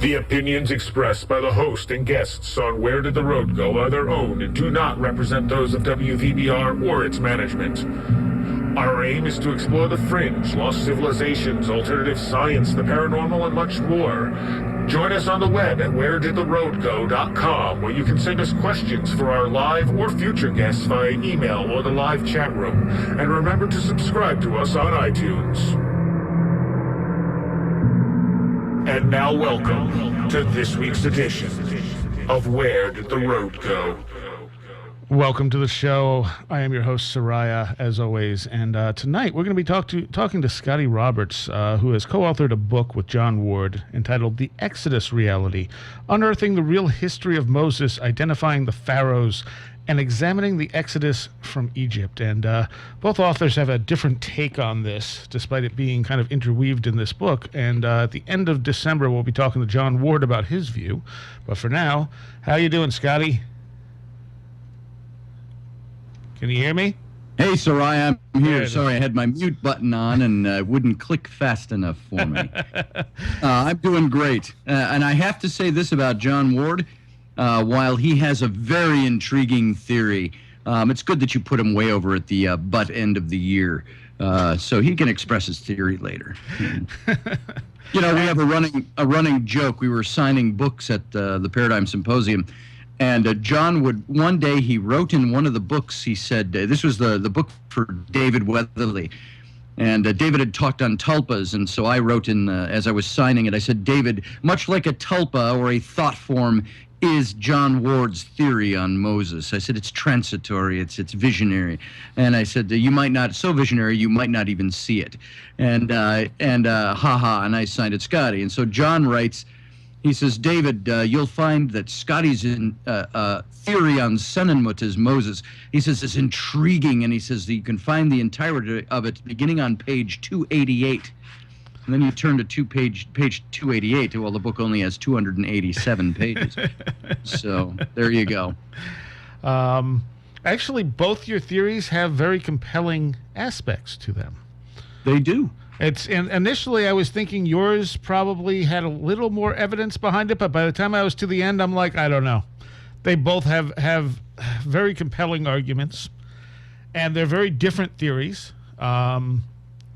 The opinions expressed by the host and guests on Where Did the Road Go are their own and do not represent those of WVBR or its management. Our aim is to explore the fringe, lost civilizations, alternative science, the paranormal, and much more. Join us on the web at wheredidtheroadgo.com, where you can send us questions for our live or future guests via email or the live chat room. And remember to subscribe to us on iTunes. And now welcome to this week's edition of Where Did the Road Go? Welcome to the show. I am your host, Soraya, as always. And tonight we're going to be talking to Scotty Roberts, who has co-authored a book with John Ward entitled The Exodus Reality, Unearthing the Real History of Moses, Identifying the Pharaohs, and Examining the Exodus from Egypt. And both authors have a different take on this, despite it being kind of interweaved in this book. And at the end of December, we'll be talking to John Ward about his view. But for now, how you doing, Scotty? Can you hear me? Hey, Soraya, I'm here. Good. Sorry, I had my mute button on and wouldn't click fast enough for me. I'm doing great. And I have to say this about John Ward. While he has a very intriguing theory, it's good that you put him way over at the butt end of the year, so he can express his theory later. You know, we have a running joke. We were signing books at the Paradigm Symposium, and John would, one day he wrote in one of the books, he said, this was the book for David Weatherly, and David had talked on tulpas, and so I wrote in, as I was signing it, I said, David, much like a tulpa or a thought form, is John Ward's theory on Moses. I said, it's transitory, it's visionary. And I said, you might not, so visionary, you might not even see it. And and I signed it Scotty. And so John writes, he says, David, you'll find that Scotty's theory on Senmut as Moses, he says, is intriguing. And he says that you can find the entirety of it beginning on page 288. And then you turn to page 288. Well, the book only has 287 pages. So there you go. Actually, both your theories have very compelling aspects to them. They do. And initially, I was thinking yours probably had a little more evidence behind it, but by the time I was to the end, I'm like, I don't know. They both have very compelling arguments, and they're very different theories.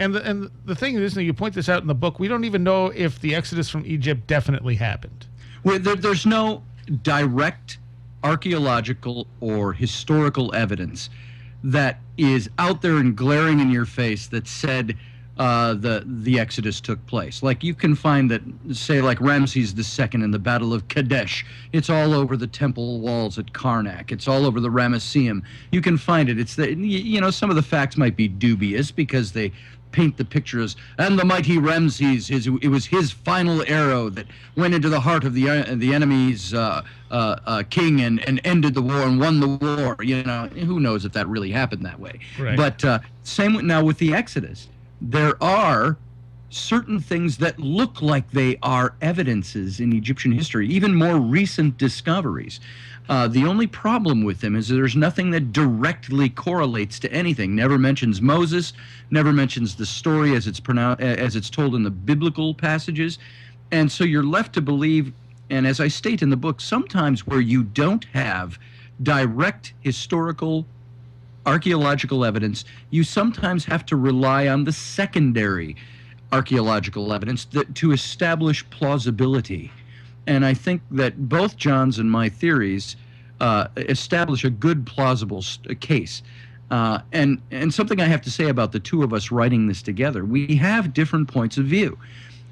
And the thing is, you point this out in the book, we don't even know if the Exodus from Egypt definitely happened. Well, there's no direct archaeological or historical evidence that is out there and glaring in your face that said the Exodus took place. Like you can find that, say, like Ramses II in the Battle of Kadesh. It's all over the temple walls at Karnak. It's all over the Ramesseum. You can find it. It's some of the facts might be dubious because they paint the pictures, and the mighty Ramses, it was his final arrow that went into the heart of the enemy's king and ended the war and won the war. You know, who knows if that really happened that way. Right. But same now with the Exodus. There are certain things that look like they are evidences in Egyptian history, even more recent discoveries. The only problem with them is that there's nothing that directly correlates to anything. Never mentions Moses, never mentions the story as it's told in the biblical passages. And so you're left to believe, and as I state in the book, sometimes where you don't have direct historical archaeological evidence, you sometimes have to rely on the secondary archaeological evidence to establish plausibility. And I think that both John's and my theories establish a good, plausible case. And something I have to say about the two of us writing this together, we have different points of view.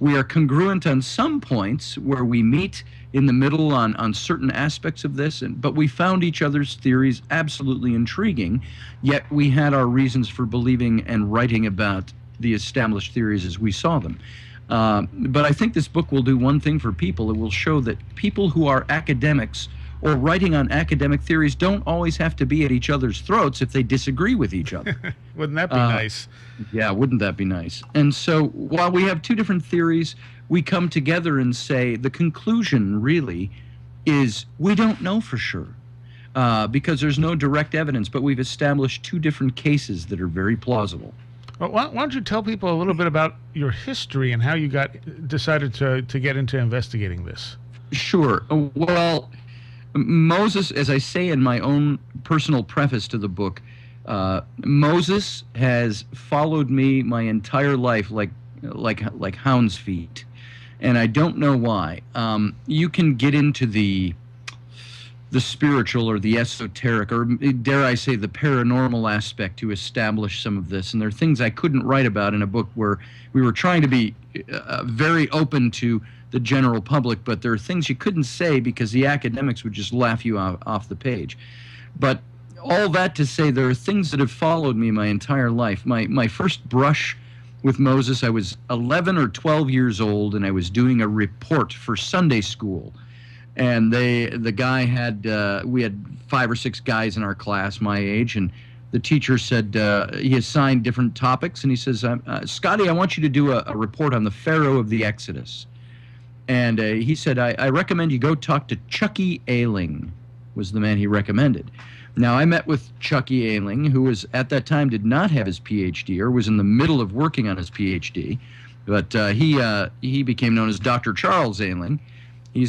We are congruent on some points where we meet in the middle on certain aspects of this, but we found each other's theories absolutely intriguing, yet we had our reasons for believing and writing about the established theories as we saw them. But I think this book will do one thing for people. It will show that people who are academics or writing on academic theories don't always have to be at each other's throats if they disagree with each other. Wouldn't that be nice? Yeah, wouldn't that be nice? And so while we have two different theories, we come together and say the conclusion really is we don't know for sure because there's no direct evidence, but we've established two different cases that are very plausible. Well, why don't you tell people a little bit about your history and how you decided to get into investigating this? Sure. Well, Moses, as I say in my own personal preface to the book, Moses has followed me my entire life like hound's feet, and I don't know why. You can get into the spiritual or the esoteric, or dare I say the paranormal aspect to establish some of this, and there are things I couldn't write about in a book where we were trying to be very open to the general public, but there are things you couldn't say because the academics would just laugh you off the page. But all that to say, there are things that have followed me my entire life. My first brush with Moses, I was 11 or 12 years old, and I was doing a report for Sunday school. And the guy we had 5 or 6 guys in our class my age, and the teacher said, he assigned different topics, and he says, Scotty, I want you to do a report on the Pharaoh of the Exodus. And he said, I recommend you go talk to Chucky Ailing, was the man he recommended. Now, I met with Chucky Ailing, who was at that time did not have his PhD or was in the middle of working on his PhD, but he became known as Dr. Charles Ailing. He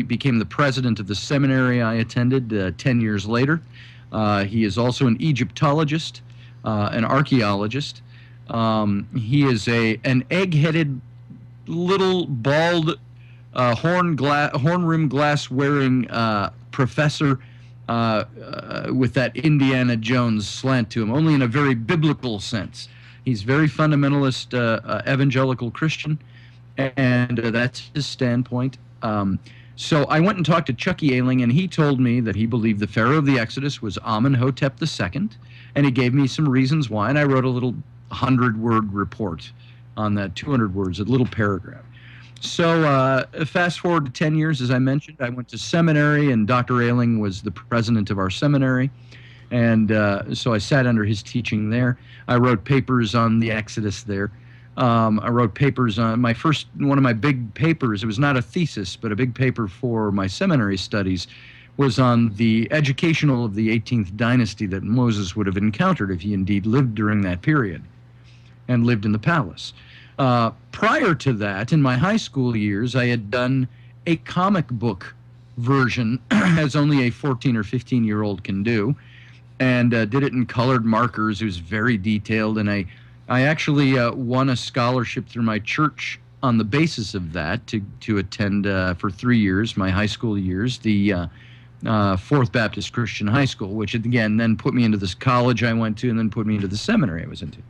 became the president of the seminary I attended 10 years later. He is also an Egyptologist, an archaeologist. He is an egg-headed, little, bald, horn-rimmed glass-wearing professor with that Indiana Jones slant to him, only in a very biblical sense. He's very fundamentalist, evangelical Christian, and that's his standpoint. So I went and talked to Chucky Ailing, and he told me that he believed the Pharaoh of the Exodus was Amenhotep II, and he gave me some reasons why, and I wrote a little 100-word report on that, 200 words, a little paragraph. So fast forward to 10 years, as I mentioned, I went to seminary, and Dr. Ailing was the president of our seminary, and so I sat under his teaching there. I wrote papers on the Exodus there. I wrote papers on one of my big papers. It was not a thesis, but a big paper for my seminary studies was on the educational of the 18th dynasty that Moses would have encountered if he indeed lived during that period and lived in the palace. Prior to that, in my high school years, I had done a comic book version, as only a 14 or 15-year-old can do, and did it in colored markers. It was very detailed, and I actually won a scholarship through my church on the basis of that to attend for 3 years, my high school years, the Fourth Baptist Christian High School, which again then put me into this college I went to and then put me into the seminary I was into.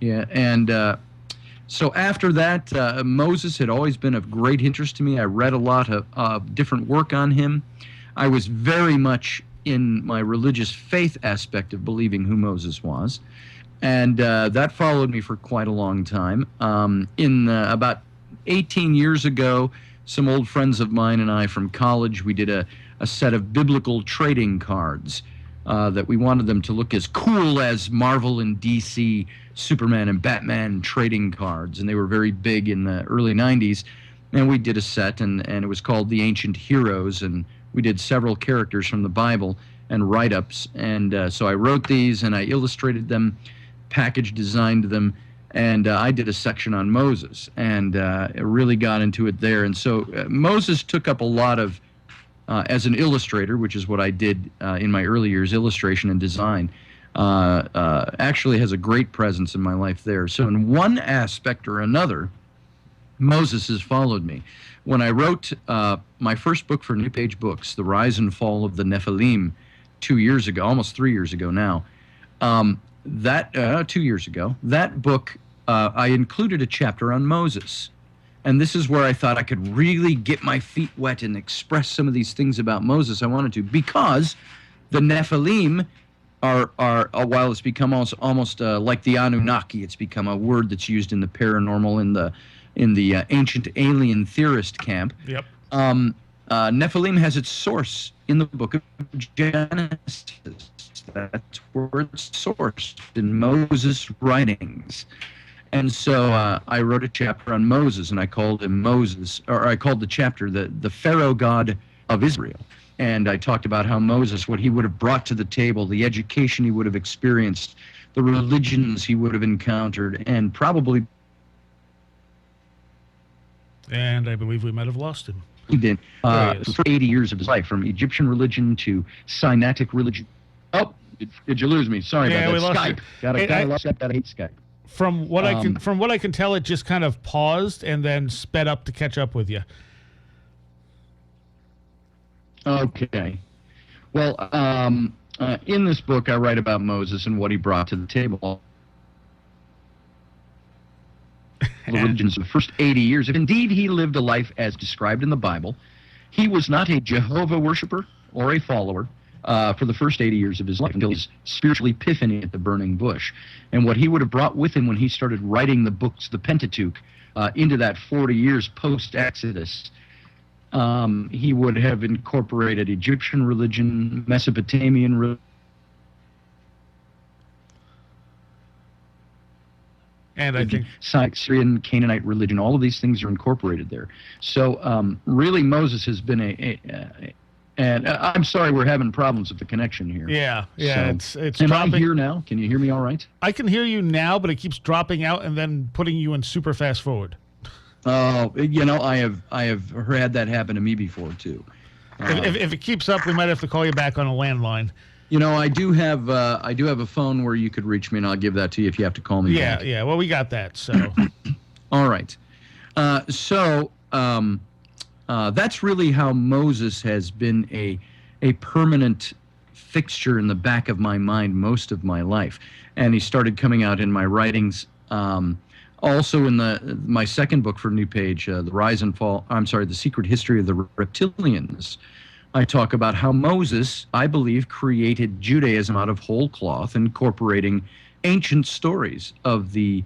Yeah, and so after that, Moses had always been of great interest to me. I read a lot of different work on him. I was very much in my religious faith aspect of believing who Moses was. And that followed me for quite a long time. About 18 years ago, some old friends of mine and I from college, we did a set of biblical trading cards that we wanted them to look as cool as Marvel and DC, Superman and Batman trading cards. And they were very big in the early 90s. And we did a set, and it was called The Ancient Heroes. And we did several characters from the Bible and write-ups. And so I wrote these, and I illustrated them, package designed them, and I did a section on Moses, and really got into it there. And so Moses took up a lot of, as an illustrator, which is what I did in my early years, illustration and design, actually has a great presence in my life there. So in one aspect or another, Moses has followed me. When I wrote my first book for New Page Books, The Rise and Fall of the Nephilim, 2 years ago, almost 3 years ago now, 2 years ago, that book, I included a chapter on Moses. And this is where I thought I could really get my feet wet and express some of these things about Moses I wanted to, because the Nephilim are while it's become almost like the Anunnaki, it's become a word that's used in the paranormal, in the ancient alien theorist camp. Yep. Nephilim has its source in the book of Genesis. That's where it's sourced, in Moses' writings. And so I wrote a chapter on Moses, and I called him Moses, or I called the chapter the Pharaoh God of Israel. And I talked about how Moses, what he would have brought to the table, the education he would have experienced, the religions he would have encountered, and probably. And I believe we might have lost him. He did There he is. for 80 years of his life, from Egyptian religion to Sinaitic religion. Oh, did you lose me? Sorry Yeah, about we that. lost Skype. you. Gotta lost Skype. Gotta hate Skype. From what I can tell, it just kind of paused and then sped up to catch up with you. Okay. Well, in this book, I write about Moses and what he brought to the table. The religions of the first 80 years. If indeed he lived a life as described in the Bible, he was not a Jehovah worshiper or a follower for the first 80 years of his life, until his spiritual epiphany at the burning bush. And what he would have brought with him when he started writing the books, the Pentateuch, into that 40 years post-Exodus, he would have incorporated Egyptian religion, Mesopotamian religion, And I think Syrian, Canaanite religion. All of these things are incorporated there. So really Moses has been and I'm sorry we're having problems with the connection here. yeah, So, it's am dropping. I here now? Can you hear me all right? I can hear you now, but it keeps dropping out and then putting you in super fast forward. Oh, I have had that happen to me before too. If it keeps up, we might have to call you back on a landline. I do have a phone where you could reach me, and I'll give that to you if you have to call me back. Yeah. Well, we got that. So All right. That's really how Moses has been a permanent fixture in the back of my mind most of my life, and he started coming out in my writings. Also in my second book for New Page, The Secret History of the Reptilians, I talk about how Moses, I believe, created Judaism out of whole cloth, incorporating ancient stories of the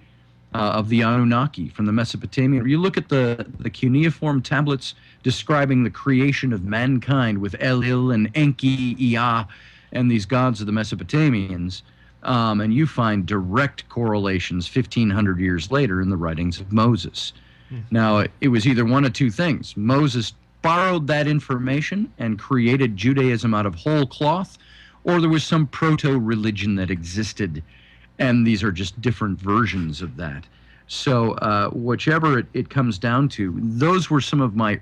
Anunnaki from the Mesopotamian. You look at the cuneiform tablets describing the creation of mankind with Elil and Enki, Ea, and these gods of the Mesopotamians, and you find direct correlations 1,500 years later in the writings of Moses. Now, it was either one of two things. Moses borrowed that information and created Judaism out of whole cloth, or there was some proto-religion that existed, and these are just different versions of that. So whichever it comes down to, those were some of my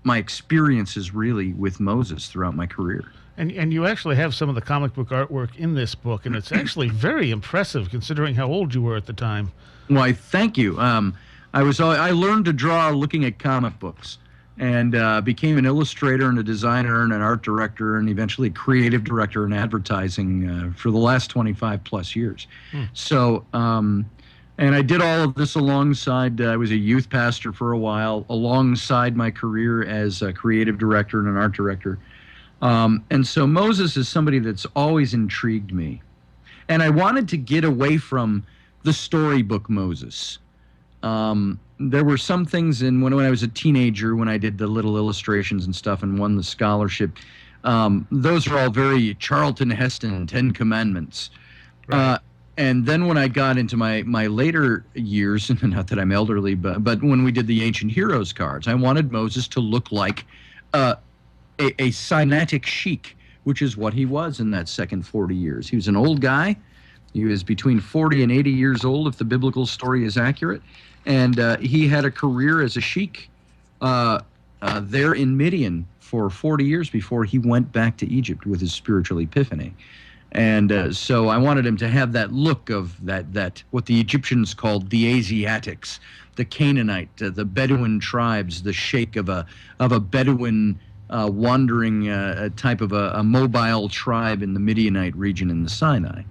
experiences really with Moses throughout my career. and you actually have some of the comic book artwork in this book, and it's actually very impressive considering how old you were at the time. Why, thank you. I learned to draw looking at comic books, and became an illustrator and a designer and an art director and eventually creative director in advertising for the last 25 plus years. So, and I did all of this alongside, I was a youth pastor for a while, alongside my career as a creative director and an art director. And so Moses is somebody that's always intrigued me. And I wanted to get away from the storybook Moses. There were some things when I was a teenager, when I did the little illustrations and stuff and won the scholarship, those are all very Charlton Heston, 10 Commandments. Right. And then when I got into my later years, not that I'm elderly, but when we did the Ancient Heroes cards, I wanted Moses to look like a Sinaitic sheik, which is what he was in that second 40 years. He was an old guy. He was between 40 and 80 years old, if the biblical story is accurate. And he had a career as a sheik there in Midian for 40 years before he went back to Egypt with his spiritual epiphany. And so I wanted him to have that look of that what the Egyptians called the Asiatics, the Canaanite, the Bedouin tribes, the sheikh of a Bedouin wandering type of a mobile tribe in the Midianite region in the Sinai.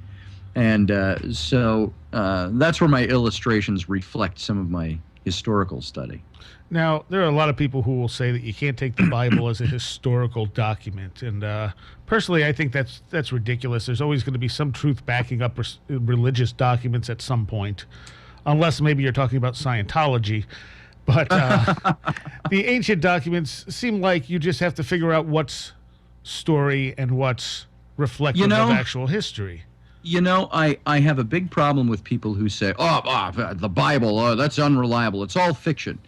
And so that's where my illustrations reflect some of my historical study. Now, there are a lot of people who will say that you can't take the Bible as a historical document, and personally, I think that's ridiculous. There's always going to be some truth backing up religious documents at some point, unless maybe you're talking about Scientology. But the ancient documents seem like you just have to figure out what's story and what's reflective of actual history. I have a big problem with people who say, the Bible, that's unreliable. It's all fiction.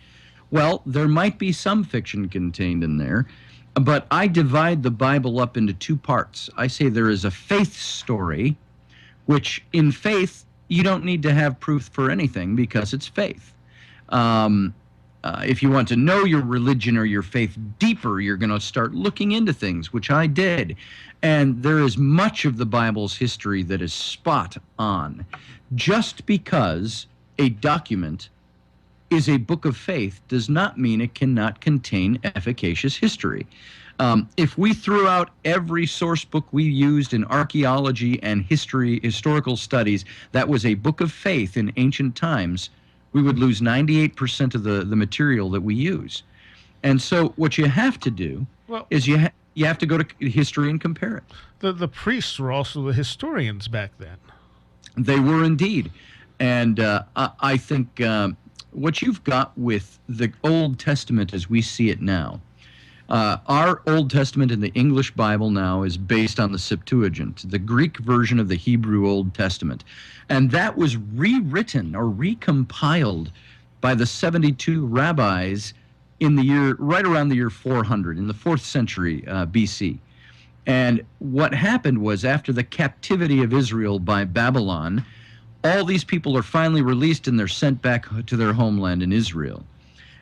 Well, there might be some fiction contained in there, but I divide the Bible up into two parts. I say there is a faith story, which in faith, you don't need to have proof for anything because it's faith. If you want to know your religion or your faith deeper, you're going to start looking into things, which I did. And there is much of the Bible's history that is spot on. Just because a document is a book of faith does not mean it cannot contain efficacious history. If we threw out every source book we used in archaeology and historical studies that was a book of faith in ancient times, we would lose 98% of the material that we use. And so what you have to do is you have to go to history and compare it. The priests were also the historians back then. They were indeed. And I think what you've got with the Old Testament as we see it now, our Old Testament in the English Bible now is based on the Septuagint, the Greek version of the Hebrew Old Testament. And that was rewritten or recompiled by the 72 rabbis in the year, right around the year 400, in the 4th century BC. And what happened was, after the captivity of Israel by Babylon, all these people are finally released and they're sent back to their homeland in Israel.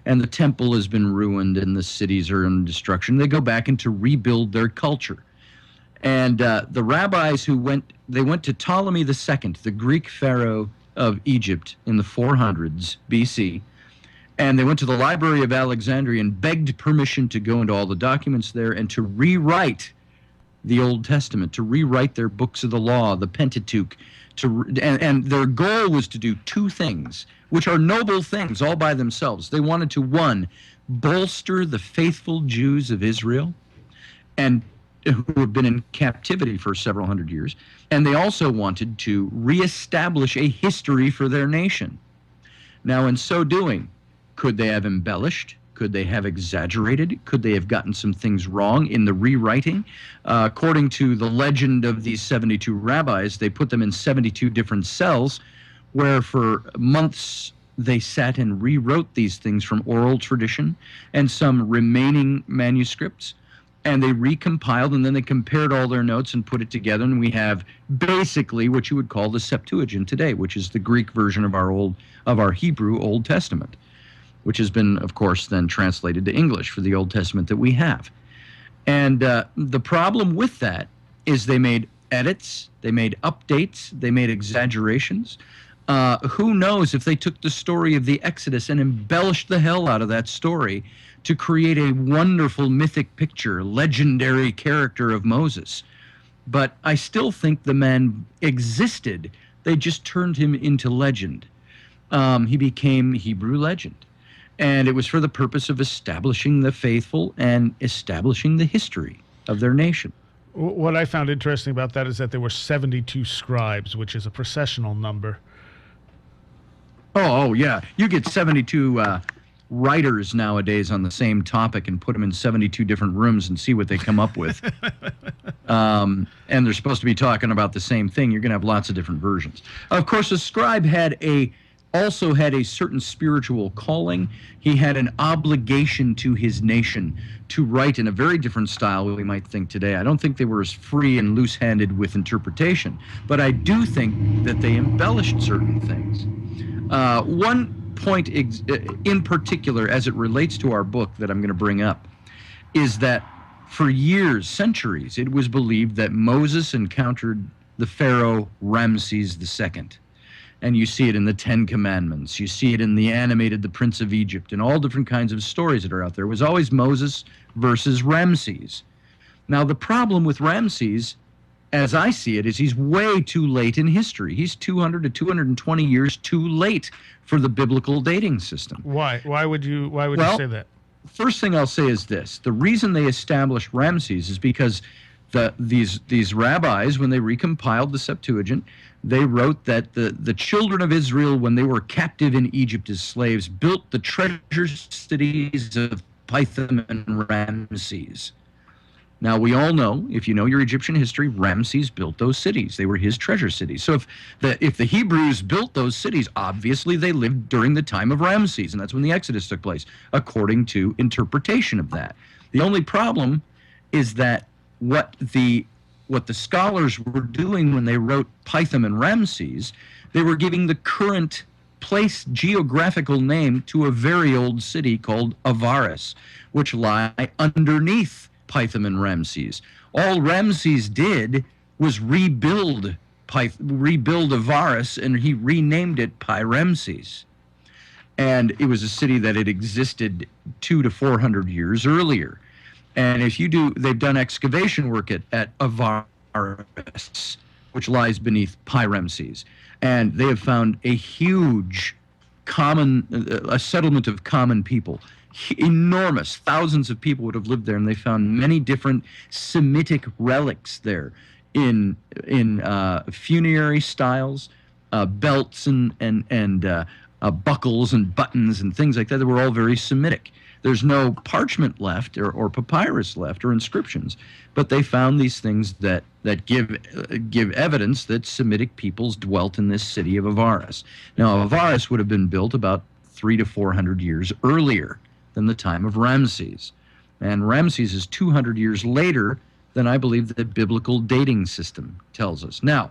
And the temple has been ruined and the cities are in destruction. They go back and to rebuild their culture. And the rabbis who went to Ptolemy II, the Greek pharaoh of Egypt in the 400s BC, and they went to the Library of Alexandria and begged permission to go into all the documents there and to rewrite the Old Testament, to rewrite their books of the law, the Pentateuch, and their goal was to do two things, which are noble things all by themselves. They wanted to, one, bolster the faithful Jews of Israel, and who have been in captivity for several hundred years, and they also wanted to reestablish a history for their nation. Now, in so doing, could they have embellished? Could they have exaggerated? Could they have gotten some things wrong in the rewriting? According to the legend of these 72 rabbis, they put them in 72 different cells, where for months they sat and rewrote these things from oral tradition and some remaining manuscripts. And they recompiled, and then they compared all their notes and put it together, and we have basically what you would call the Septuagint today, which is the Greek version of our Hebrew Old Testament, which has been, of course, then translated to English for the Old Testament that we have. And the problem with that is they made edits, they made updates, they made exaggerations. Who knows if they took the story of the Exodus and embellished the hell out of that story to create a wonderful mythic picture, legendary character of Moses. But I still think the man existed. They just turned him into legend. He became Hebrew legend. And it was for the purpose of establishing the faithful and establishing the history of their nation. What I found interesting about that is that there were 72 scribes, which is a processional number. Oh yeah. You get 72 writers nowadays on the same topic and put them in 72 different rooms and see what they come up with. And they're supposed to be talking about the same thing. You're going to have lots of different versions. Of course, a scribe also had a certain spiritual calling. He had an obligation to his nation to write in a very different style than we might think today. I don't think they were as free and loose-handed with interpretation, but I do think that they embellished certain things. One point in particular, as it relates to our book that I'm going to bring up, is that for years, centuries, it was believed that Moses encountered the Pharaoh Ramses II. And you see it in the Ten Commandments. You see it in the animated The Prince of Egypt and all different kinds of stories that are out there. It was always Moses versus Ramses. Now, the problem with Ramses, as I see it, is he's way too late in history. He's 200 to 220 years too late for the biblical dating system. Why? Why would you say that? First thing I'll say is this. The reason they established Ramses is because these rabbis, when they recompiled the Septuagint, they wrote that the children of Israel, when they were captive in Egypt as slaves, built the treasure cities of Pithom and Ramses. Now, we all know, if you know your Egyptian history, Ramses built those cities. They were his treasure cities. So if the Hebrews built those cities, obviously they lived during the time of Ramses, and that's when the Exodus took place, according to interpretation of that. The only problem is that what the what the scholars were doing when they wrote Pithom and Ramses, they were giving the current place geographical name to a very old city called Avaris, which lie underneath Pithom and Ramses. All Ramses did was rebuild Avaris, and he renamed it Pi-Ramses. And it was a city that had existed 200 to 400 years earlier. And if you do, they've done excavation work at Avaris, which lies beneath Pi-Ramses. And they have found a huge a settlement of common people. Enormous. Thousands of people would have lived there, and they found many different Semitic relics there in funerary styles, belts and buckles and buttons and things like that were all very Semitic. There's no parchment left or papyrus left or inscriptions, but they found these things that give evidence that Semitic peoples dwelt in this city of Avaris. Now, Avaris would have been built about 300 to 400 years earlier than the time of Ramses, and Ramses is 200 years later than I believe the biblical dating system tells us. Now,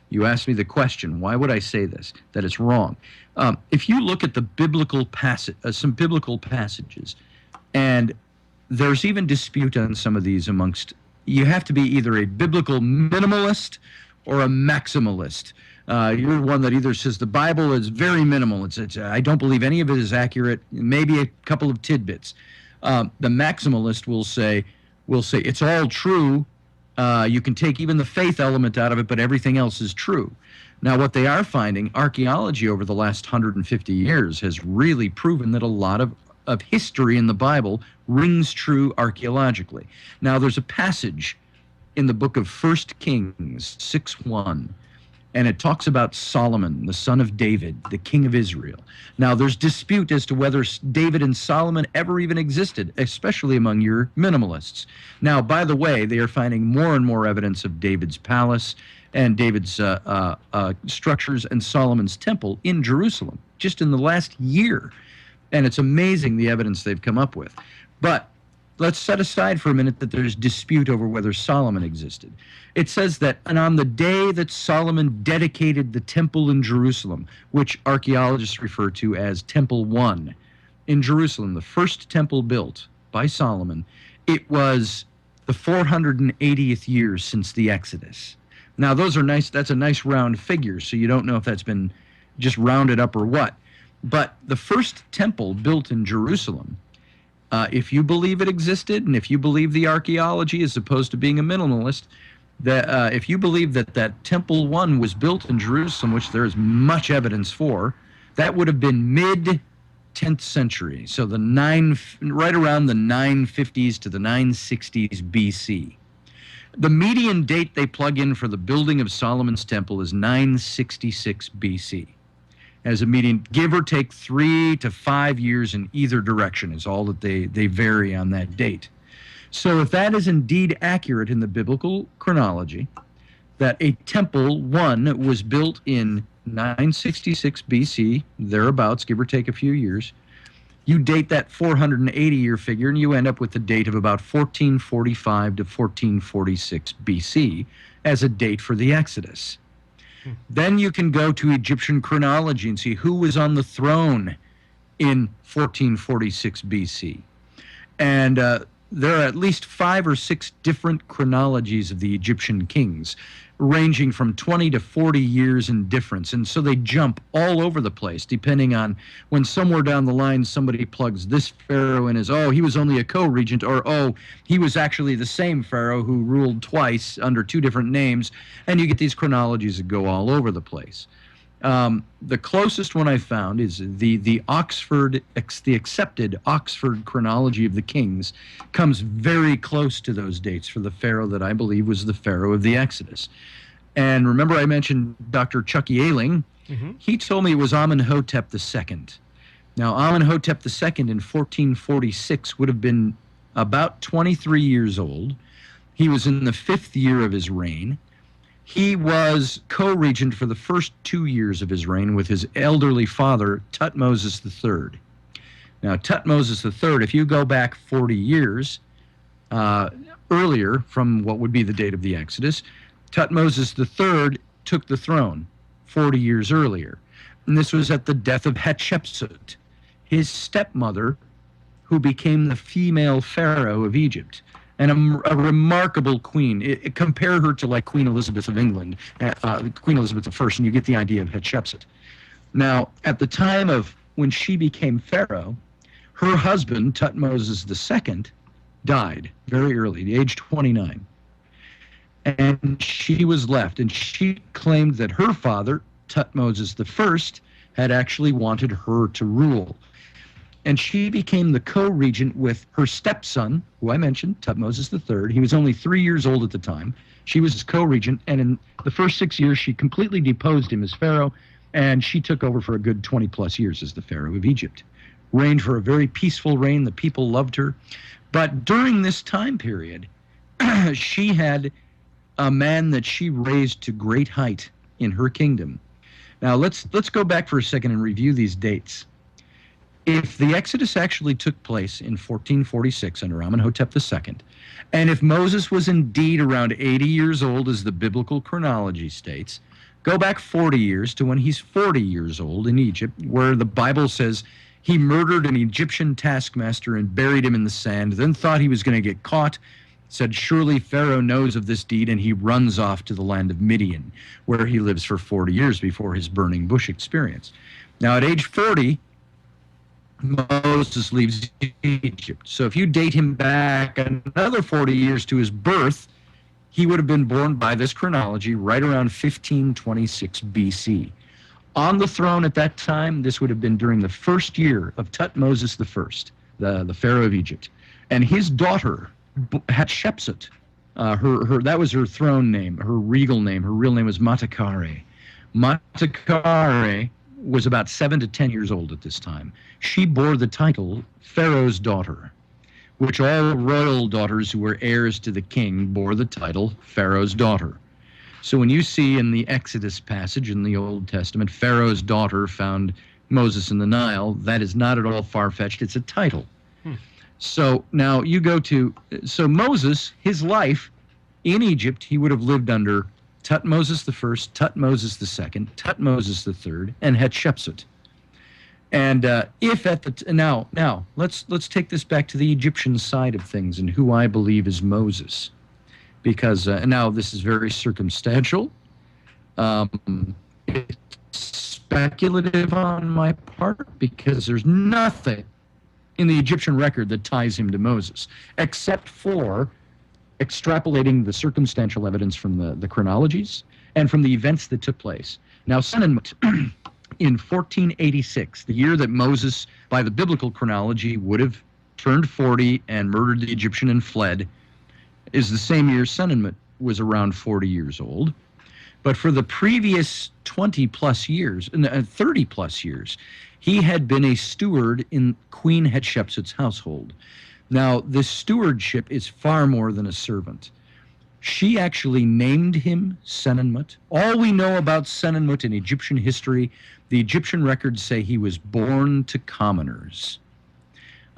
you asked me the question, why would I say this? That it's wrong. If you look at the biblical some biblical passages, and there's even dispute on some of these amongst, you have to be either a biblical minimalist or a maximalist. You're one that either says the Bible is very minimal. I don't believe any of it is accurate, maybe a couple of tidbits. The maximalist will say it's all true. You can take even the faith element out of it, but everything else is true. Now, what they are finding, archaeology over the last 150 years has really proven that a lot of history in the Bible rings true archaeologically. Now, there's a passage in the book of 1 Kings 6:1, and it talks about Solomon, the son of David, the king of Israel. Now, there's dispute as to whether David and Solomon ever even existed, especially among your minimalists. Now, by the way, they are finding more and more evidence of David's palace and David's structures and Solomon's temple in Jerusalem, just in the last year. And it's amazing the evidence they've come up with. But let's set aside for a minute that there's dispute over whether Solomon existed. It says that, and on the day that Solomon dedicated the temple in Jerusalem, which archaeologists refer to as Temple 1 in Jerusalem, the first temple built by Solomon, it was the 480th year since the Exodus. Now, those are nice. That's a nice round figure, so you don't know if that's been just rounded up or what. But the first temple built in Jerusalem, if you believe it existed, and if you believe the archaeology as opposed to being a minimalist, that if you believe that Temple 1 was built in Jerusalem, which there is much evidence for, that would have been mid-10th century, so right around the 950s to the 960s BC. The median date they plug in for the building of Solomon's temple is 966 BC. As a median, give or take 3 to 5 years in either direction is all that they vary on that date. So if that is indeed accurate in the biblical chronology, that a temple 1 was built in 966 BC, thereabouts, give or take a few years, you date that 480-year figure, and you end up with the date of about 1445 to 1446 BC as a date for the Exodus. Then you can go to Egyptian chronology and see who was on the throne in 1446 BC. And there are at least 5 or 6 different chronologies of the Egyptian kings, ranging from 20 to 40 years in difference. And so they jump all over the place, depending on when somewhere down the line somebody plugs this pharaoh in as, oh, he was only a co-regent, or, oh, he was actually the same pharaoh who ruled twice under 2 different names. And you get these chronologies that go all over the place. The closest one I found is the accepted Oxford chronology of the kings comes very close to those dates for the pharaoh that I believe was the pharaoh of the Exodus. And remember I mentioned Dr. Chucky Ailing? Mm-hmm. He told me it was Amenhotep II. Now Amenhotep II in 1446 would have been about 23 years old. He was in the 5th year of his reign. He was co-regent for the first 2 years of his reign with his elderly father, Tutmosis III. Now, Tutmosis III, if you go back 40 years, earlier, from what would be the date of the Exodus, Thutmose III took the throne 40 years earlier. And this was at the death of Hatshepsut, his stepmother, who became the female pharaoh of Egypt, and a remarkable queen. Compare her to like Queen Elizabeth of England, Queen Elizabeth I, and you get the idea of Hatshepsut. Now, at the time of when she became pharaoh, her husband, Thutmose II, died very early, the age 29. And she was left, and she claimed that her father, Thutmose I, had actually wanted her to rule. And she became the co-regent with her stepson, who I mentioned, Thutmose III. He was only 3 years old at the time. She was his co-regent, and in the first 6 years, she completely deposed him as pharaoh, and she took over for a good 20-plus years as the pharaoh of Egypt. Reigned for a very peaceful reign. The people loved her. But during this time period, she had a man that she raised to great height in her kingdom. Now, let's go back for a second and review these dates. If the Exodus actually took place in 1446 under Amenhotep II, and if Moses was indeed around 80 years old, as the biblical chronology states, go back 40 years to when he's 40 years old in Egypt, where the Bible says he murdered an Egyptian taskmaster and buried him in the sand, then thought he was going to get caught, said, surely Pharaoh knows of this deed, and he runs off to the land of Midian, where he lives for 40 years before his burning bush experience. Now, at age 40, Moses leaves Egypt. So if you date him back another 40 years to his birth, he would have been born by this chronology right around 1526 BC. On the throne at that time, this would have been during the first year of Thutmose I, the pharaoh of Egypt. And his daughter, Hatshepsut, that was her throne name, her regal name. Her real name was Matakare. Matakare was about 7 to 10 years old at this time. She bore the title Pharaoh's daughter, which all royal daughters who were heirs to the king bore the title Pharaoh's daughter. So when you see in the Exodus passage in the Old Testament, Pharaoh's daughter found Moses in the Nile, that is not at all far-fetched. It's a title. So now you go to, so Moses, his life in Egypt, he would have lived under Thutmose I, Thutmose II, Thutmose III, and Hatshepsut. And if at the now let's take this back to the Egyptian side of things and who I believe is Moses, because now this is very circumstantial. It's speculative on my part because there's nothing in the Egyptian record that ties him to Moses, except for extrapolating the circumstantial evidence from the chronologies and from the events that took place. Now, Senmut, in 1486, the year that Moses, by the biblical chronology, would have turned 40 and murdered the Egyptian and fled, is the same year Senmut was around 40 years old. But for the previous 20-plus years, 30-plus years, he had been a steward in Queen Hatshepsut's household. Now, this stewardship is far more than a servant. She actually named him Senmut. All we know about Senmut in Egyptian history, the Egyptian records say he was born to commoners,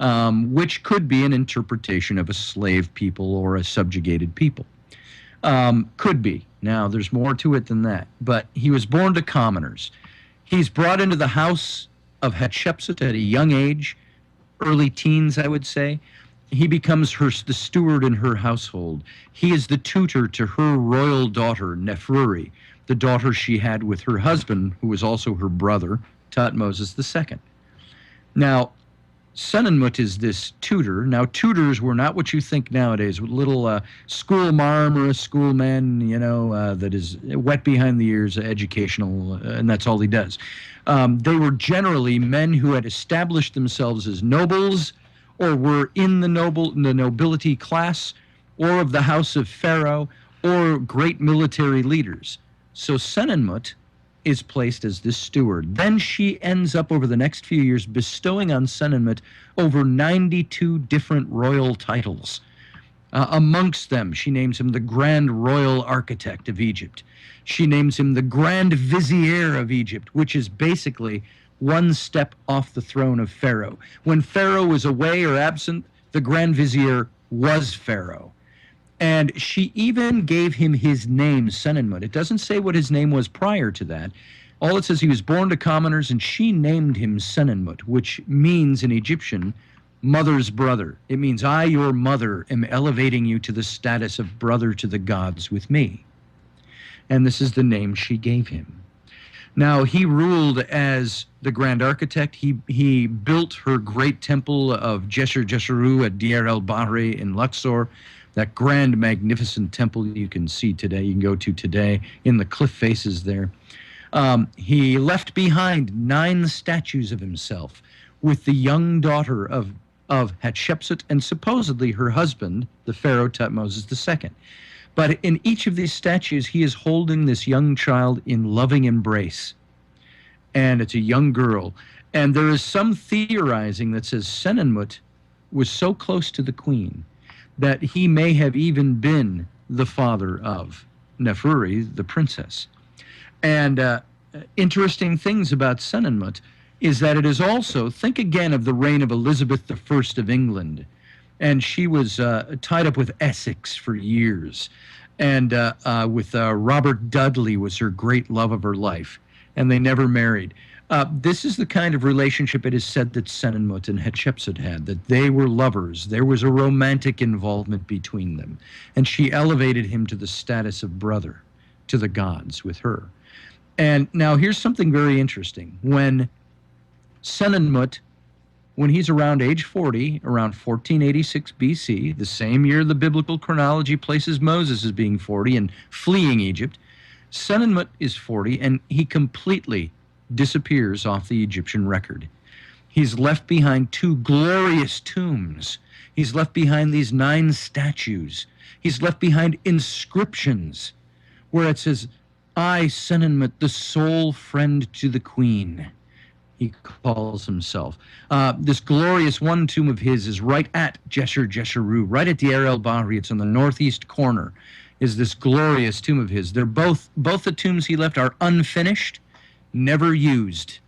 which could be an interpretation of a slave people or a subjugated people. Could be. Now, there's more to it than that. But he was born to commoners. He's brought into the house of Hatshepsut at a young age, early teens, I would say. He becomes the steward in her household. He is the tutor to her royal daughter, Neferuri, the daughter she had with her husband, who was also her brother, Thutmose II. Now, Senmut is this tutor. Now, tutors were not what you think nowadays, with little school marm or a schoolman, that is wet behind the ears, educational, and that's all he does. They were generally men who had established themselves as nobles, or were in the nobility class, or of the house of Pharaoh, or great military leaders. So Senmut is placed as this steward. Then she ends up over the next few years bestowing on Senmut over 92 different royal titles. Amongst them, she names him the Grand Royal Architect of Egypt. She names him the Grand Vizier of Egypt, which is basically one step off the throne of Pharaoh. When Pharaoh was away or absent, the Grand Vizier was Pharaoh. And she even gave him his name, Senmut. It doesn't say what his name was prior to that. All it says, he was born to commoners, and she named him Senmut, which means in Egyptian, mother's brother. It means, I, your mother, am elevating you to the status of brother to the gods with me. And this is the name she gave him. Now, he ruled as the grand architect. He built her great temple of Jesheru at Deir el-Bahri in Luxor, that grand, magnificent temple you can see today, you can go to today in the cliff faces there. He left behind 9 statues of himself with the young daughter of Hatshepsut and supposedly her husband, the pharaoh Thutmose II. But in each of these statues, he is holding this young child in loving embrace. And it's a young girl. And there is some theorizing that says Senmut was so close to the queen that he may have even been the father of Nefertari, the princess. And interesting things about Senmut is that it is also, think again of the reign of Elizabeth I of England, and she was tied up with Essex for years, and with Robert Dudley was her great love of her life, and they never married. This is the kind of relationship it is said that Senmut and Hatshepsut had, that they were lovers. There was a romantic involvement between them, and she elevated him to the status of brother to the gods with her. And now here's something very interesting. When Senmut, when he's around age 40, around 1486 BC, the same year the biblical chronology places Moses as being 40 and fleeing Egypt, Senmut is 40, and he completely disappears off the Egyptian record. He's left behind 2 glorious tombs. He's left behind these 9 statues. He's left behind inscriptions where it says, I, Senmut, the sole friend to the queen, he calls himself. This glorious one tomb of his is right at Jesheru, right at Deir el-Bahri. It's in the northeast corner, is this glorious tomb of his. They're both the tombs he left are unfinished, never used.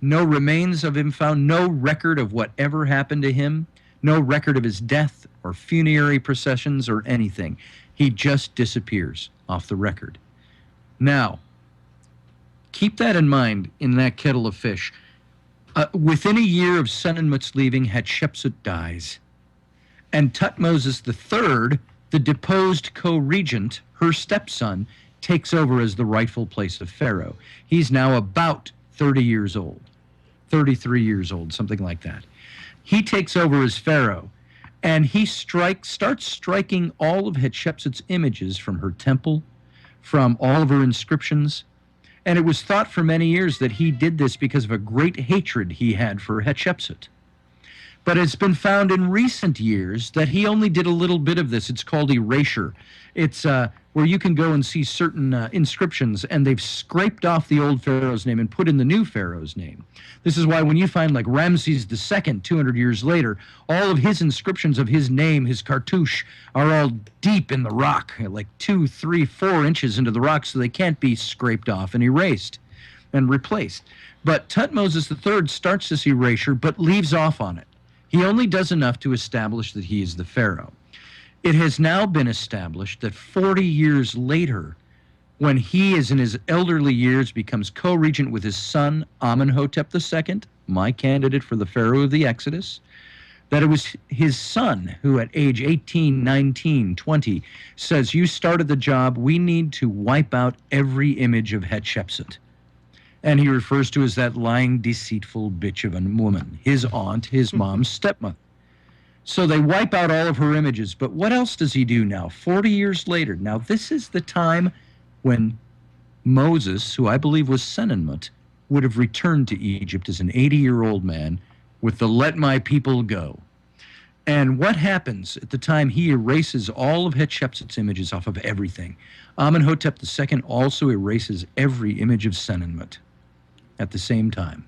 No remains of him found, no record of whatever happened to him, no record of his death or funerary processions or anything. He just disappears off the record. Now, keep that in mind in that kettle of fish. Within a year of Senmut's leaving, Hatshepsut dies. And Thutmose III, the deposed co-regent, her stepson, takes over as the rightful place of pharaoh. He's now about 30 years old, 33 years old, something like that. He takes over as pharaoh, and he starts striking all of Hatshepsut's images from her temple, from all of her inscriptions. And it was thought for many years that he did this because of a great hatred he had for Hatshepsut. But it's been found in recent years that he only did a little bit of this. It's called erasure. It's where you can go and see certain inscriptions, and they've scraped off the old pharaoh's name and put in the new pharaoh's name. This is why when you find like Ramses II, 200 years later, all of his inscriptions of his name, his cartouche, are all deep in the rock, like 2, 3, 4 inches into the rock, so they can't be scraped off and erased and replaced. But Thutmose III starts this erasure, but leaves off on it. He only does enough to establish that he is the pharaoh. It has now been established that 40 years later, when he is in his elderly years, becomes co-regent with his son, Amenhotep II, my candidate for the pharaoh of the Exodus, that it was his son who at age 18, 19, 20 says, you started the job, we need to wipe out every image of Hatshepsut. And he refers to as that lying, deceitful bitch of a woman, his aunt, his mom's stepmother. So they wipe out all of her images. But what else does he do now, 40 years later? Now, this is the time when Moses, who I believe was Senmut, would have returned to Egypt as an 80-year-old man with the let my people go. And what happens at the time he erases all of Hatshepsut's images off of everything? Amenhotep II also erases every image of Senmut at the same time,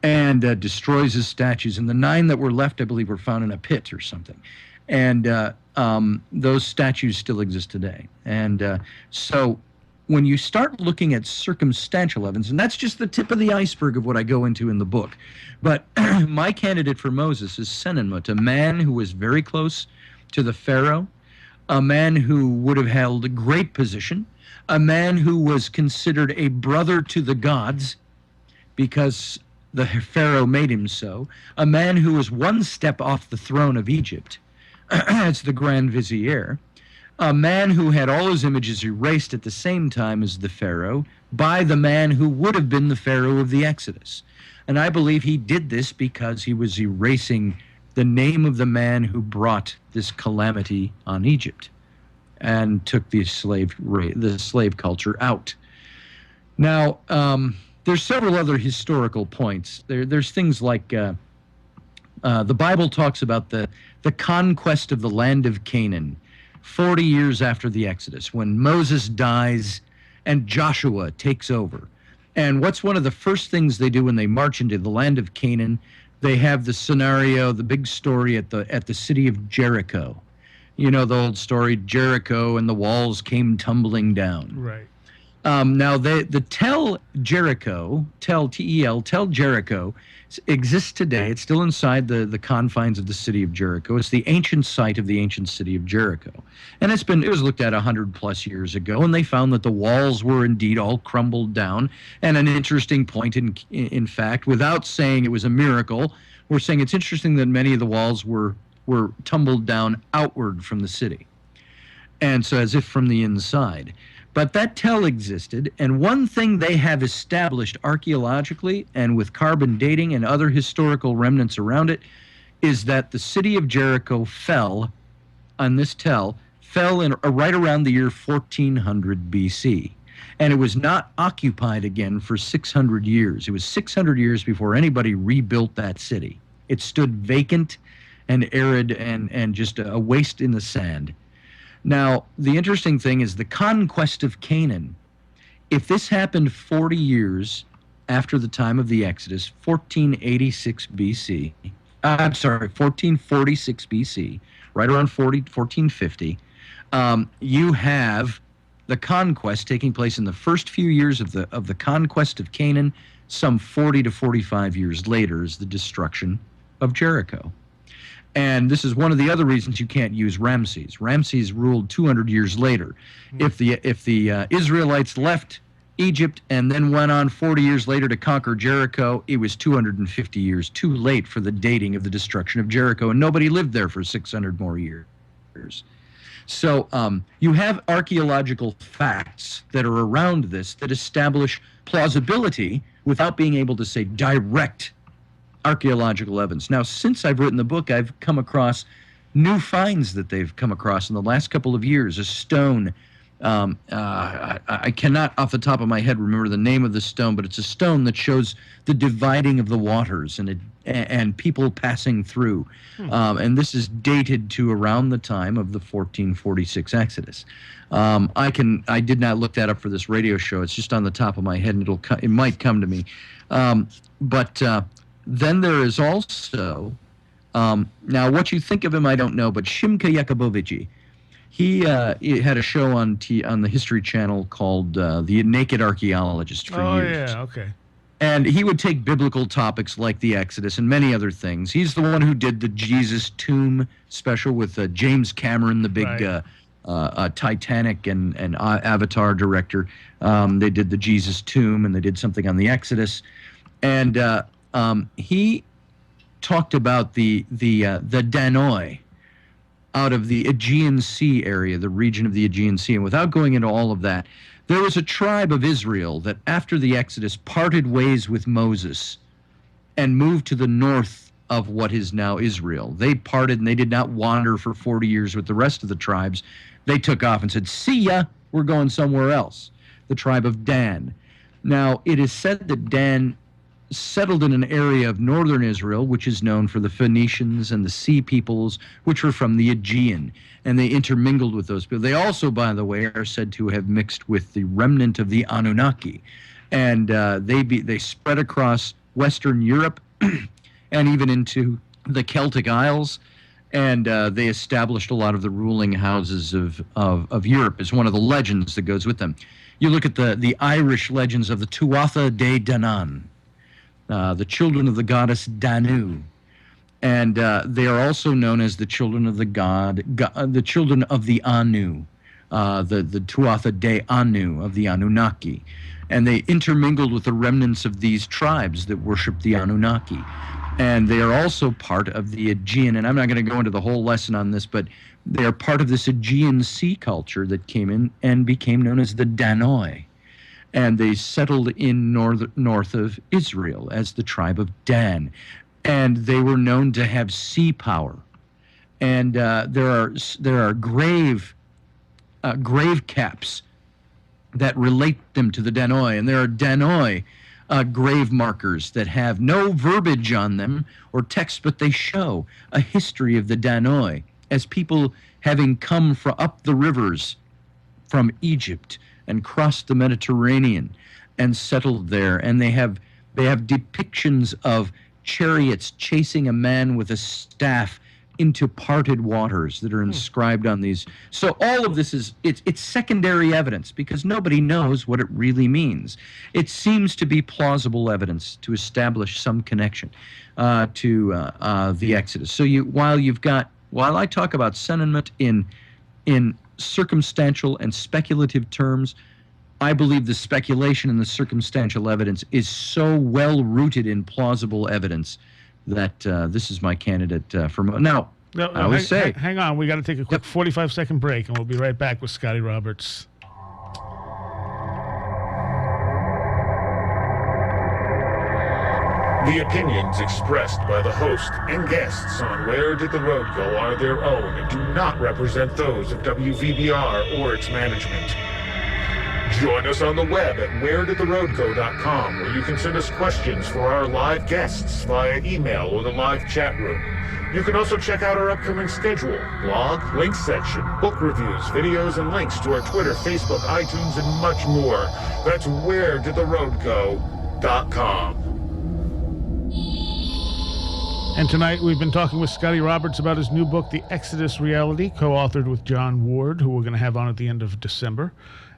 and destroys his statues. And the 9 that were left, I believe, were found in a pit or something. And those statues still exist today. And so when you start looking at circumstantial evidence, and that's just the tip of the iceberg of what I go into in the book, but my candidate for Moses is Senmut, a man who was very close to the Pharaoh, a man who would have held a great position, a man who was considered a brother to the gods because the Pharaoh made him so, a man who was one step off the throne of Egypt as the Grand Vizier, a man who had all his images erased at the same time as the Pharaoh by the man who would have been the Pharaoh of the Exodus. And I believe he did this because he was erasing the name of the man who brought this calamity on Egypt and took the slave culture out. Now, there's several other historical points. There's things like the Bible talks about the conquest of the land of Canaan 40 years after the Exodus, when Moses dies and Joshua takes over. And what's one of the first things they do when they march into the land of Canaan? They have the scenario, the big story at the city of Jericho. You know the old story, Jericho and the walls came tumbling down. Right. Now, the Tel Jericho, T-E-L, Tel Jericho exists today. It's still inside the confines of the city of Jericho. It's the ancient site of the ancient city of Jericho. And it was looked at 100+ years ago, and they found that the walls were indeed all crumbled down. And an interesting point, in fact, without saying it was a miracle, we're saying it's interesting that many of the walls were tumbled down outward from the city. And so as if from the inside. But that Tel existed, and one thing they have established archaeologically and with carbon dating and other historical remnants around it is that the city of Jericho fell on this Tel, fell in right around the year 1400 BC. And it was not occupied again for 600 years. It was 600 years before anybody rebuilt that city. It stood vacant and arid and just a waste in the sand. Now, the interesting thing is the conquest of Canaan. If this happened 40 years after the time of the Exodus, 1446 BC, 1446 BC, right around 1450, you have the conquest taking place in the first few years of the conquest of Canaan. Some 40 to 45 years later is the destruction of Jericho. And this is one of the other reasons you can't use Ramses. Ramses ruled 200 years later. If the Israelites left Egypt and then went on 40 years later to conquer Jericho, it was 250 years too late for the dating of the destruction of Jericho, and nobody lived there for 600 more years. So you have archaeological facts that are around this that establish plausibility without being able to say direct archaeological evidence. Now, since I've written the book, I've come across new finds that they've come across in the last couple of years. A stone, I cannot off the top of my head remember the name of the stone, but it's a stone that shows the dividing of the waters and people passing through. And this is dated to around the time of the 1446 Exodus. I did not look that up for this radio show. It's just on the top of my head, and it might come to me. Then there is also, now what you think of him, I don't know, but Szymka Jakubowiczy, he had a show on the History Channel called The Naked Archaeologist for years. Oh, yeah, okay. And he would take biblical topics like the Exodus and many other things. He's the one who did the Jesus Tomb special with James Cameron, the big Titanic and Avatar director. They did the Jesus Tomb, and they did something on the Exodus. And he talked about the Danoi out of the Aegean Sea area, the region of the Aegean Sea. And without going into all of that, there was a tribe of Israel that after the Exodus parted ways with Moses and moved to the north of what is now Israel. They parted, and they did not wander for 40 years with the rest of the tribes. They took off and said, "See ya, we're going somewhere else." The tribe of Dan. Now, it is said that Dan settled in an area of northern Israel, which is known for the Phoenicians and the Sea peoples, which were from the Aegean, and they intermingled with those people. They also, by the way, are said to have mixed with the remnant of the Anunnaki, and they spread across Western Europe and even into the Celtic Isles, and they established a lot of the ruling houses of Europe as one of the legends that goes with them. You look at the Irish legends of the Tuatha De Danann, the children of the goddess Danu. And they are also known as the children of the the children of the Anu, the Tuatha De Anu of the Anunnaki. And they intermingled with the remnants of these tribes that worship the Anunnaki. And they are also part of the Aegean, and I'm not going to go into the whole lesson on this, but they are part of this Aegean Sea culture that came in and became known as the Danoi. And they settled in north of Israel as the tribe of Dan. And they were known to have sea power. And there are grave caps that relate them to the Danoi, and there are Danoi grave markers that have no verbiage on them or text, but they show a history of the Danoi as people having come from up the rivers from Egypt and crossed the Mediterranean and settled there. And they have depictions of chariots chasing a man with a staff into parted waters that are inscribed on these. So all of this it's secondary evidence because nobody knows what it really means. It seems to be plausible evidence to establish some connection to the Exodus. So while I talk about Senmut in circumstantial and speculative terms, I believe the speculation and the circumstantial evidence is so well rooted in plausible evidence that this is my candidate for now. No, I always say, hang on, we got to take a quick 45-second break, and we'll be right back with Scotty Roberts. The opinions expressed by the host and guests on Where Did the Road Go are their own and do not represent those of WVBR or its management. Join us on the web at wheredidtheroadgo.com, where you can send us questions for our live guests via email or the live chat room. You can also check out our upcoming schedule, blog, links section, book reviews, videos, and links to our Twitter, Facebook, iTunes, and much more. That's wheredidtheroadgo.com. And tonight we've been talking with Scotty Roberts about his new book, The Exodus Reality, co-authored with John Ward, who we're going to have on at the end of December.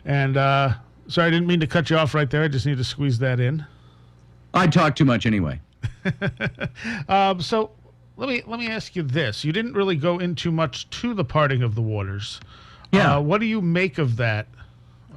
And sorry, I didn't mean to cut you off right there. I just need to squeeze that in. I talk too much anyway. So let me ask you this: you didn't really go into much to the parting of the waters. Yeah. What do you make of that?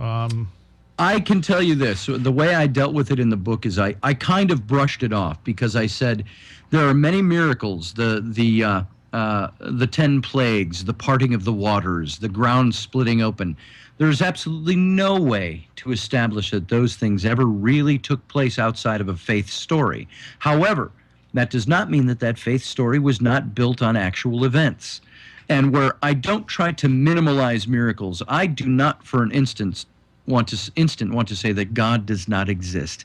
I can tell you this: the way I dealt with it in the book is I kind of brushed it off because I said there are many miracles. The 10 plagues, the parting of the waters, the ground splitting open. There's absolutely no way to establish that those things ever really took place outside of a faith story. However, that does not mean that that faith story was not built on actual events. And where I don't try to minimalize miracles, I do not for an instant want to say that God does not exist.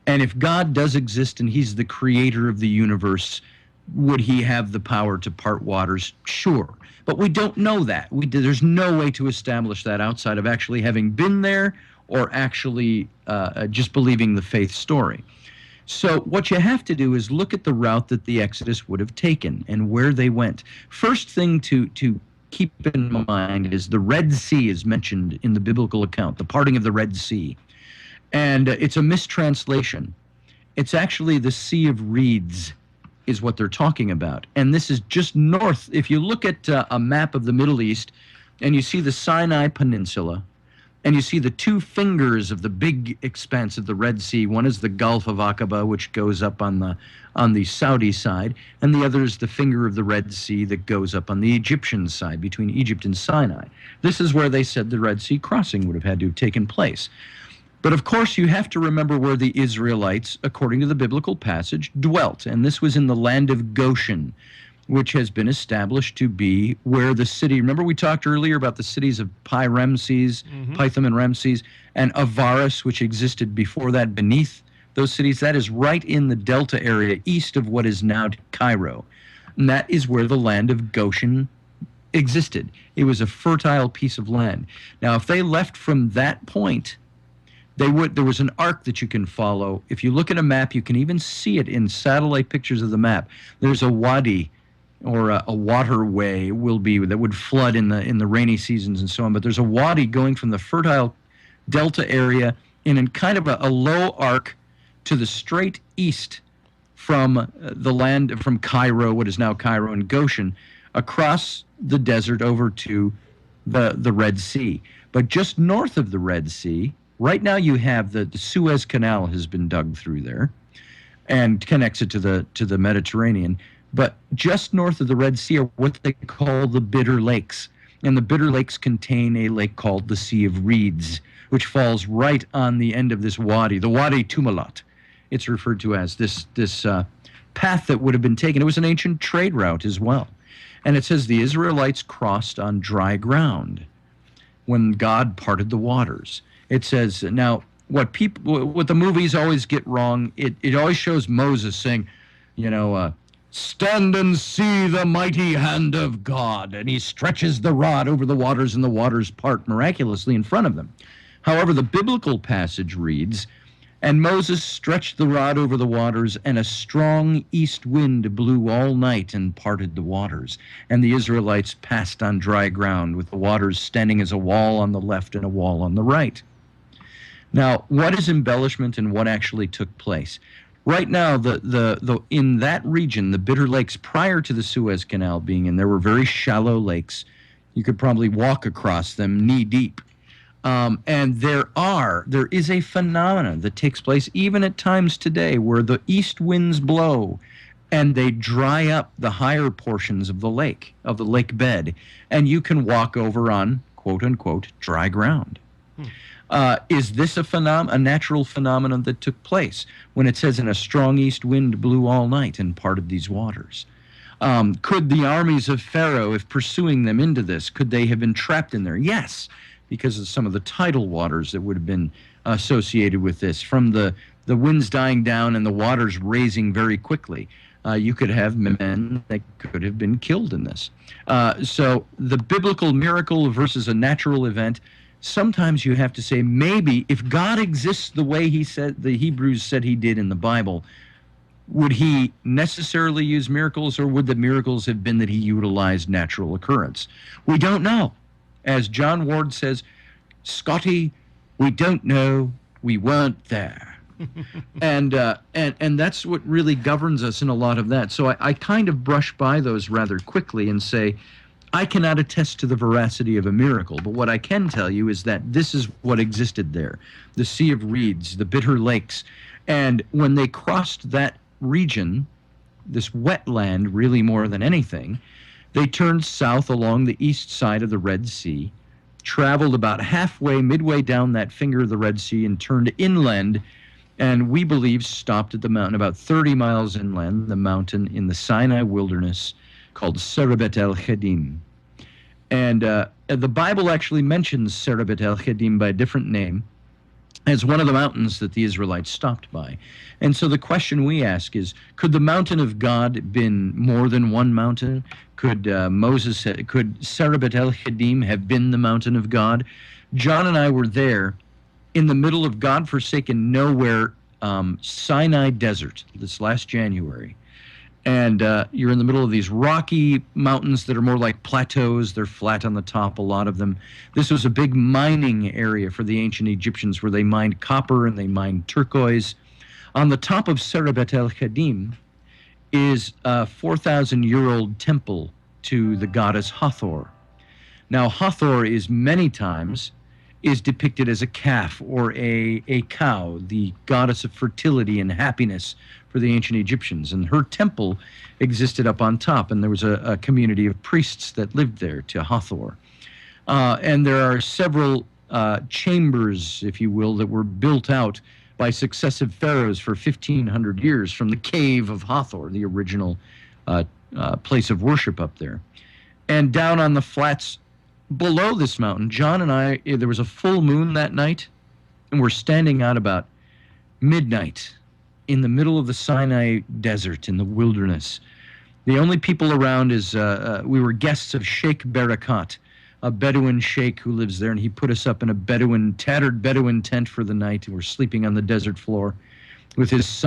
And if God does exist and he's the creator of the universe, would he have the power to part waters? Sure. But we don't know that. There's no way to establish that outside of actually having been there or actually just believing the faith story. So what you have to do is look at the route that the Exodus would have taken and where they went. First thing to keep in mind is the Red Sea is mentioned in the biblical account, the parting of the Red Sea. And it's a mistranslation. It's actually the Sea of Reeds is what they're talking about. And this is just north. If you look at a map of the Middle East and you see the Sinai Peninsula and you see the two fingers of the big expanse of the Red Sea, one is the Gulf of Aqaba, which goes up on the Saudi side, and the other is the finger of the Red Sea that goes up on the Egyptian side between Egypt and Sinai. This is where they said the Red Sea crossing would have had to have taken place. But of course, you have to remember where the Israelites, according to the biblical passage, dwelt. And this was in the land of Goshen, which has been established to be where the city, remember we talked earlier about the cities of Pi-Ramses, Pithom and Ramses, and Avaris, which existed before that beneath those cities. That is right in the delta area east of what is now Cairo. And that is where the land of Goshen existed. It was a fertile piece of land. Now, if they left from that point, there was an arc that you can follow. If you look at a map, you can even see it in satellite pictures of the map. There's a wadi or a waterway that would flood in the rainy seasons and so on. But there's a wadi going from the fertile delta area in kind of a low arc to the straight east from the land, from Cairo, what is now Cairo and Goshen, across the desert over to the Red Sea. But just north of the Red Sea, right now you have the Suez Canal has been dug through there and connects it to the Mediterranean. But just north of the Red Sea are what they call the Bitter Lakes. And the Bitter Lakes contain a lake called the Sea of Reeds, which falls right on the end of this wadi, the Wadi Tumalat. It's referred to as this path that would have been taken. It was an ancient trade route as well. And it says the Israelites crossed on dry ground when God parted the waters. It says, now, what the movies always get wrong, it always shows Moses saying, stand and see the mighty hand of God. And he stretches the rod over the waters, and the waters part miraculously in front of them. However, the biblical passage reads, and Moses stretched the rod over the waters, and a strong east wind blew all night and parted the waters. And the Israelites passed on dry ground, with the waters standing as a wall on the left and a wall on the right. Now, what is embellishment and what actually took place? Right now, in that region, the Bitter Lakes, prior to the Suez Canal being in, there were very shallow lakes. You could probably walk across them knee deep. And there is a phenomenon that takes place even at times today where the east winds blow and they dry up the higher portions of the lake bed, and you can walk over on, quote unquote, dry ground. Is this a natural phenomenon that took place when it says, and a strong east wind blew all night and parted these waters? Could the armies of Pharaoh, if pursuing them into this, could they have been trapped in there? Yes, because of some of the tidal waters that would have been associated with this. From the winds dying down and the waters raising very quickly, you could have men that could have been killed in this. So the biblical miracle versus a natural event, sometimes you have to say, maybe if God exists the way he said, the Hebrews said he did in the Bible, would he necessarily use miracles, or would the miracles have been that he utilized natural occurrence? We don't know. As John Ward says, Scotty, we don't know, we weren't there. and that's what really governs us in a lot of that. So I kind of brush by those rather quickly and say, I cannot attest to the veracity of a miracle, but what I can tell you is that this is what existed there. The Sea of Reeds, the Bitter Lakes. And when they crossed that region, this wetland really more than anything, they turned south along the east side of the Red Sea, traveled about midway down that finger of the Red Sea, and turned inland, and we believe stopped at the mountain about 30 miles inland, the mountain in the Sinai wilderness called Serebet el-Chedim. And the Bible actually mentions Serebet el-Chedim by a different name as one of the mountains that the Israelites stopped by. And so the question we ask is, could the mountain of God been more than one mountain? Could Serebet el-Chedim have been the mountain of God? John and I were there in the middle of God-forsaken nowhere Sinai desert this last January. And you're in the middle of these rocky mountains that are more like plateaus. They're flat on the top, a lot of them. This was a big mining area for the ancient Egyptians where they mined copper and they mined turquoise. On the top of Serebet el-Chedim is a 4,000-year-old temple to the goddess Hathor. Now, Hathor is many times depicted as a calf or a cow, the goddess of fertility and happiness for the ancient Egyptians. And her temple existed up on top, and there was a community of priests that lived there to Hathor. And there are several chambers, if you will, that were built out by successive pharaohs for 1,500 years from the cave of Hathor, the original place of worship up there. And down on the flats below this mountain, John and I, there was a full moon that night, and we're standing out about midnight in the middle of the Sinai desert in the wilderness. The only people around is, we were guests of Sheikh Barakat, a Bedouin sheikh who lives there, and he put us up in a tattered Bedouin tent for the night, and we're sleeping on the desert floor with his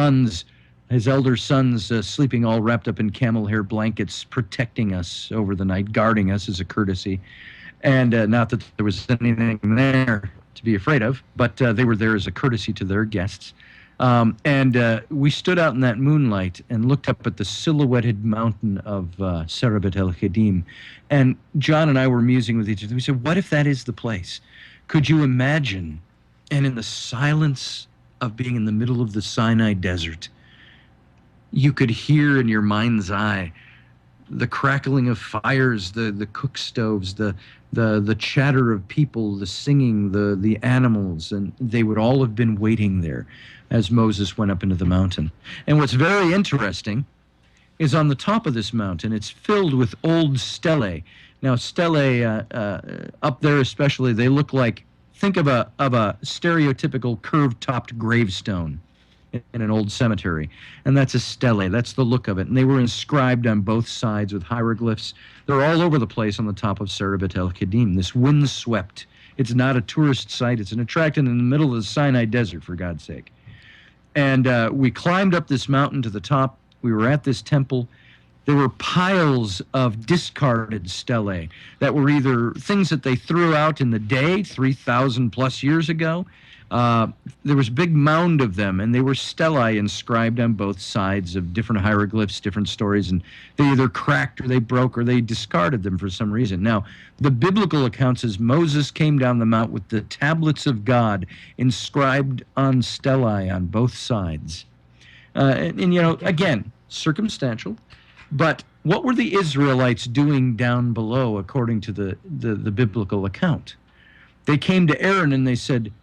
elder sons sleeping all wrapped up in camel hair blankets, protecting us over the night, guarding us as a courtesy. And not that there was anything there to be afraid of, but they were there as a courtesy to their guests. We stood out in that moonlight and looked up at the silhouetted mountain of Sarabat el-Khadim. And John and I were musing with each other. We said, what if that is the place? Could you imagine? And in the silence of being in the middle of the Sinai desert, you could hear in your mind's eye the crackling of fires, the cook stoves, the chatter of people, the singing, the animals, and they would all have been waiting there as Moses went up into the mountain. And what's very interesting is on the top of this mountain, it's filled with old stelae. Now, stelae up there especially, they look like, think of a stereotypical curved-topped gravestone in an old cemetery, and that's a stele. That's the look of it. And they were inscribed on both sides with hieroglyphs. They're all over the place on the top of Sarabat el-Khadim, this windswept. It's not a tourist site. It's an attraction in the middle of the Sinai desert, for God's sake. And we climbed up this mountain to the top. We were at this temple. There were piles of discarded stelae that were either things that they threw out in the day 3,000 plus years ago. There was a big mound of them, and they were stelae inscribed on both sides of different hieroglyphs, different stories, and they either cracked or they broke or they discarded them for some reason. Now, the biblical account says Moses came down the mount with the tablets of God inscribed on stelae on both sides. And, you know, again, circumstantial, but what were the Israelites doing down below according to the biblical account? They came to Aaron and they said,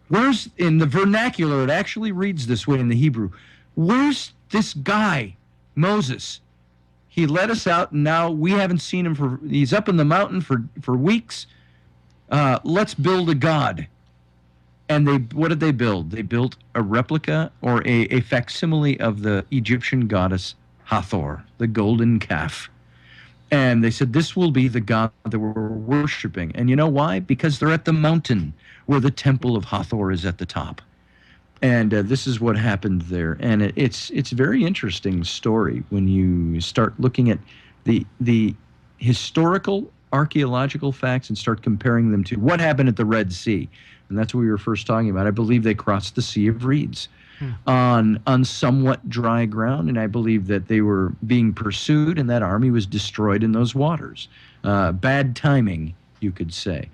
where's, in the vernacular, it actually reads this way in the Hebrew, where's this guy, Moses? He led us out, and now we haven't seen him he's up in the mountain for weeks. Let's build a god. And what did they build? They built a replica or a facsimile of the Egyptian goddess Hathor, the golden calf. And they said, this will be the god that we're worshiping. And you know why? Because they're at the mountain where the temple of Hathor is at the top. And this is what happened there. And it's a very interesting story when you start looking at the historical, archaeological facts and start comparing them to what happened at the Red Sea. And that's what we were first talking about. I believe they crossed the Sea of Reeds on somewhat dry ground, and I believe that they were being pursued, and that army was destroyed in those waters. Bad timing, you could say.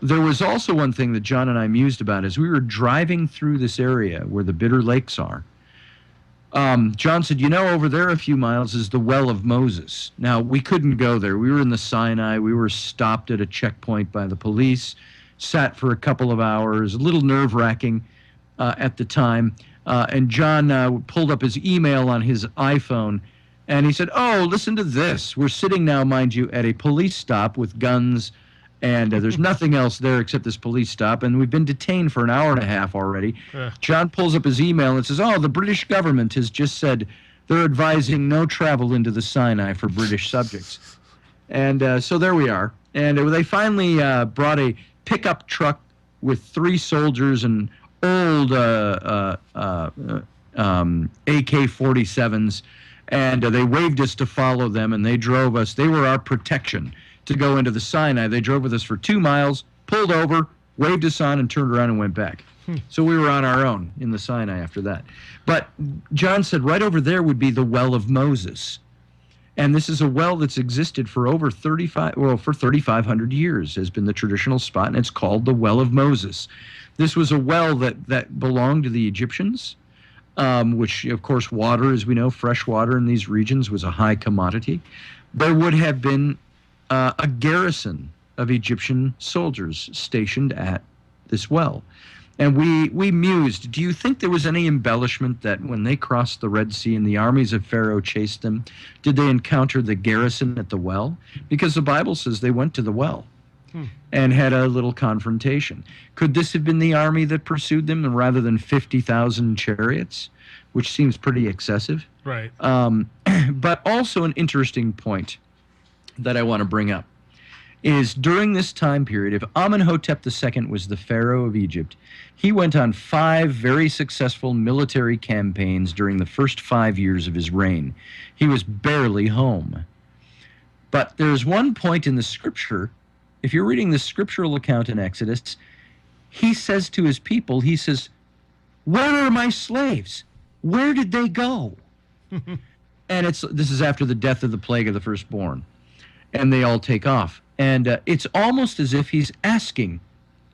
There was also one thing that John and I mused about as we were driving through this area where the Bitter Lakes are. John said, you know, over there a few miles is the Well of Moses. Now, we couldn't go there. We were in the Sinai. We were stopped at a checkpoint by the police, sat for a couple of hours, a little nerve-wracking at the time. And John pulled up his email on his iPhone, and he said, oh, listen to this. We're sitting now, mind you, at a police stop with guns, and there's nothing else there except this police stop, and we've been detained for an hour and a half already. John pulls up his email and says, oh, the British government has just said they're advising no travel into the Sinai for British subjects. And so there we are. And they finally brought a pickup truck with 3 soldiers and old AK-47s, and they waved us to follow them, and they drove us. They were our protection to go into the Sinai. They drove with us for 2 miles, pulled over, waved us on, and turned around and went back. So we were on our own in the Sinai after that. But John said right over there would be the Well of Moses. And this is a well that's existed for over 3,500 years, has been the traditional spot, and it's called the Well of Moses. This was a well that belonged to the Egyptians, which, of course, water, as we know, fresh water in these regions was a high commodity. There would have been a garrison of Egyptian soldiers stationed at this well. And we mused, do you think there was any embellishment that when they crossed the Red Sea and the armies of Pharaoh chased them, did they encounter the garrison at the well? Because the Bible says they went to the well and had a little confrontation. Could this have been the army that pursued them rather than 50,000 chariots, which seems pretty excessive? Right. But also an interesting point that I want to bring up is during this time period, if Amenhotep II was the pharaoh of Egypt, he went on 5 very successful military campaigns during the first 5 years of his reign. He was barely home. But there's one point in the scripture, if you're reading the scriptural account in Exodus, he says to his people, he says, Where are my slaves? Where did they go? And this is after the death of the plague of the firstborn. And they all take off. And it's almost as if he's asking,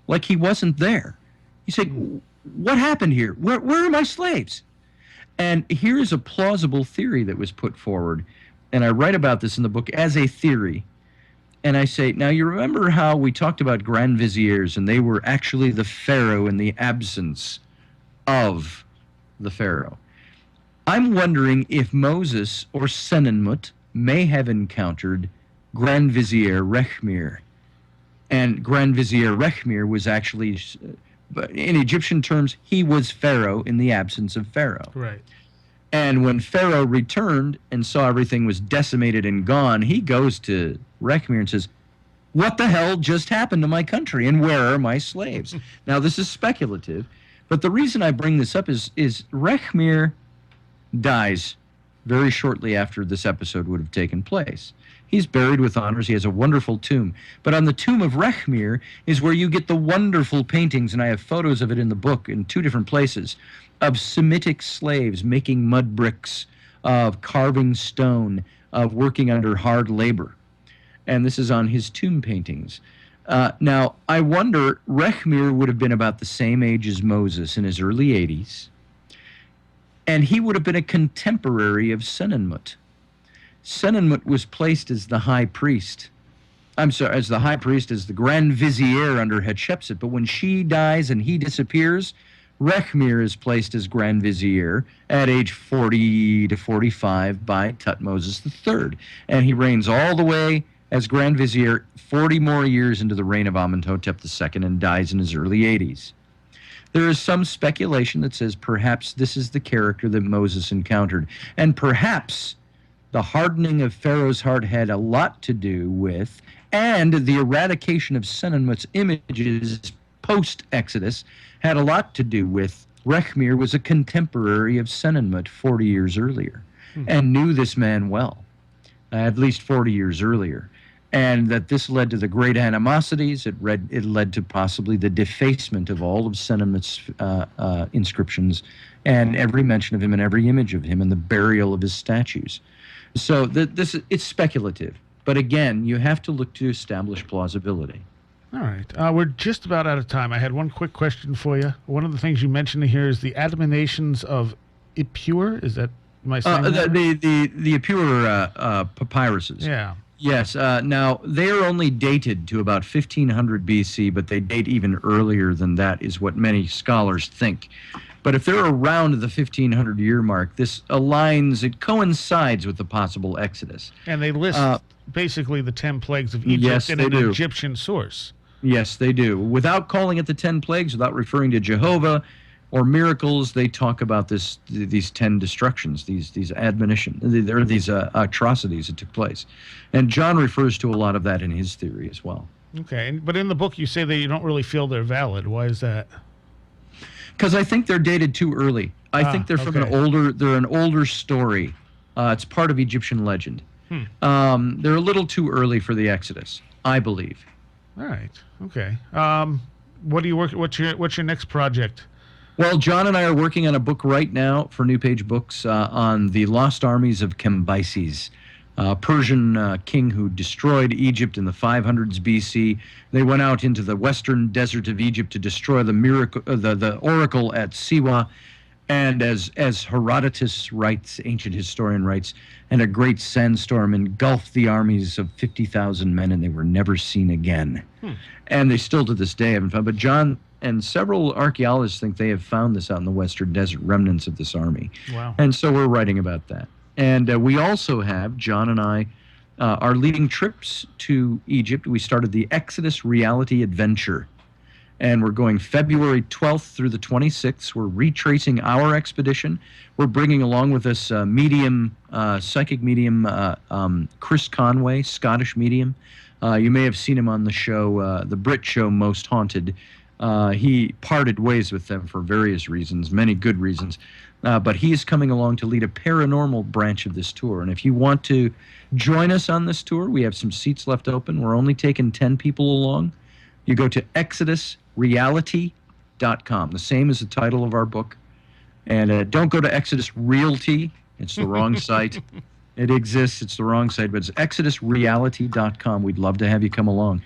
like he wasn't there. He's saying, what happened here? Where are my slaves? And here's a plausible theory that was put forward. And I write about this in the book as a theory. And I say, now you remember how we talked about grand viziers, and they were actually the pharaoh in the absence of the pharaoh. I'm wondering if Moses or Senmut may have encountered Grand Vizier Rechmir. And Grand Vizier Rechmir was actually, in Egyptian terms, he was Pharaoh in the absence of Pharaoh. Right. And when Pharaoh returned and saw everything was decimated and gone, he goes to Rechmir and says, what the hell just happened to my country, and where are my slaves? Now, this is speculative, but the reason I bring this up is Rechmir dies very shortly after this episode would have taken place. He's buried with honors. He has a wonderful tomb. But on the tomb of Rechmir is where you get the wonderful paintings, and I have photos of it in the book in 2 different places, of Semitic slaves making mud bricks, of carving stone, of working under hard labor. And this is on his tomb paintings. Now, I wonder, Rechmir would have been about the same age as Moses, in his early 80s. And he would have been a contemporary of Senmut. Senmut was placed as the high priest. As the Grand Vizier under Hatshepsut. But when she dies and he disappears, Rechmir is placed as Grand Vizier at age 40 to 45 by Tutmosis III. And he reigns all the way as Grand Vizier 40 more years into the reign of Amenhotep II and dies in his early 80s. There is some speculation that says perhaps this is the character that Moses encountered. And perhaps the hardening of Pharaoh's heart had a lot to do with, and the eradication of Senmut's images post-Exodus had a lot to do with, Rechmir was a contemporary of Senmut 40 years earlier and knew this man well, at least 40 years earlier. And that this led to the great animosities. It led to possibly the defacement of all of Senmut's inscriptions and every mention of him and every image of him and the burial of his statues. So it's speculative. But again, you have to look to establish plausibility. All right. We're just about out of time. I had one quick question for you. One of the things you mentioned here is the admonitions of Ippur. Is that, am I saying that? The Ippur papyruses. Yeah. Yes. Now, they are only dated to about 1500 BC, but they date even earlier than that, is what many scholars think. But if they're around the 1500-year mark, this aligns, it coincides with the possible Exodus. And they list basically the 10 plagues of Egypt yes, in an Egyptian source. Yes, they do. Without calling it the 10 plagues, without referring to Jehovah or miracles, they talk about these 10 destructions, these admonitions, these atrocities that took place. And John refers to a lot of that in his theory as well. Okay, but in the book you say that you don't really feel they're valid. Why is that? Because I think they're dated too early. I think they're from an older story. It's part of Egyptian legend. They're a little too early for the Exodus, I believe. All right. Okay. What do you work? What's your next project? Well, John and I are working on a book right now for New Page Books on the lost armies of Cambyses, Persian king who destroyed Egypt in the 500s BC. They went out into the western desert of Egypt to destroy the oracle at Siwa. And as Herodotus writes, ancient historian writes, and a great sandstorm engulfed the armies of 50,000 men, and they were never seen again. And they still to this day haven't found. But John and several archaeologists think they have found this out in the western desert, remnants of this army. Wow. And so we're writing about that. And we also have, John and I, are leading trips to Egypt. We started the Exodus Reality Adventure. And we're going February 12th through the 26th. We're retracing our expedition. We're bringing along with us psychic medium, Chris Conway, Scottish medium. You may have seen him on the show, the Brit show Most Haunted. He parted ways with them for various reasons, many good reasons. But he is coming along to lead a paranormal branch of this tour. And if you want to join us on this tour, we have some seats left open. We're only taking 10 people along. You go to exodusreality.com reality.com, the same as the title of our book. And don't go to Exodus Realty. It's the wrong site. It exists. It's the wrong site, but it's exodusreality.com. We'd love to have you come along.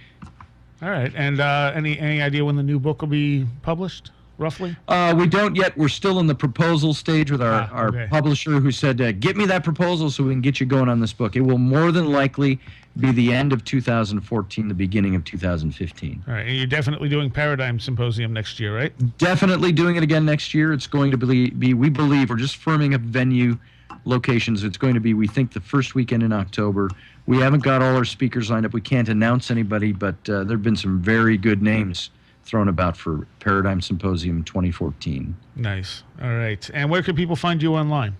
All right. And any idea when the new book will be published, roughly? We don't yet. We're still in the proposal stage with our okay. publisher, who said, get me that proposal so we can get you going on this book. It will more than likely be the end of 2014, the beginning of 2015. All right. And you're definitely doing Paradigm Symposium next year, right? Definitely doing it again next year. It's going to be we believe, we're just firming up venue locations. It's going to be, we think, the first weekend in October. We haven't got all our speakers lined up. We can't announce anybody, but there have been some very good names thrown about for Paradigm Symposium 2014. Nice. All right. And where can people find you online?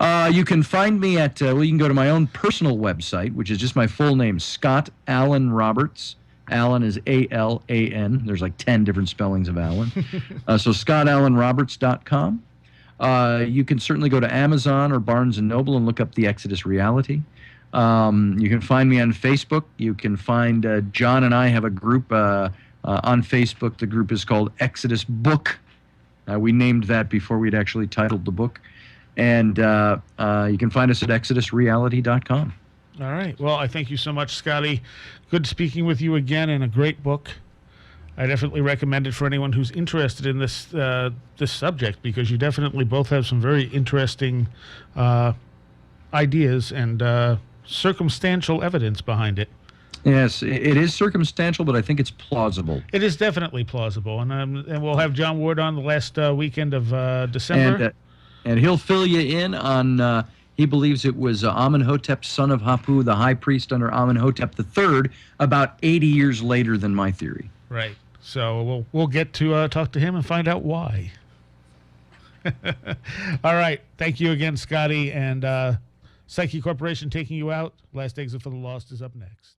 You can find me at, you can go to my own personal website, which is just my full name, Scott Alan Roberts. Alan is A-L-A-N. There's like 10 different spellings of Alan. So ScottAlanRoberts.com. You can certainly go to Amazon or Barnes & Noble and look up The Exodus Reality. You can find me on Facebook. You can find John and I have a group on Facebook. The group is called Exodus Book. We named that before we'd actually titled the book. And you can find us at exodusreality.com. All right. Well, I thank you so much, Scotty. Good speaking with you again, and a great book. I definitely recommend it for anyone who's interested in this this subject, because you definitely both have some very interesting ideas and circumstantial evidence behind it. Yes, it is circumstantial, but I think it's plausible. It is definitely plausible, and we'll have John Ward on the last weekend of December. And he'll fill you in on, he believes it was Amenhotep, son of Hapu, the high priest under Amenhotep III, about 80 years later than my theory. Right. So we'll get to talk to him and find out why. All right. Thank you again, Scotty. And Psyche Corporation taking you out. Last Exit for the Lost is up next.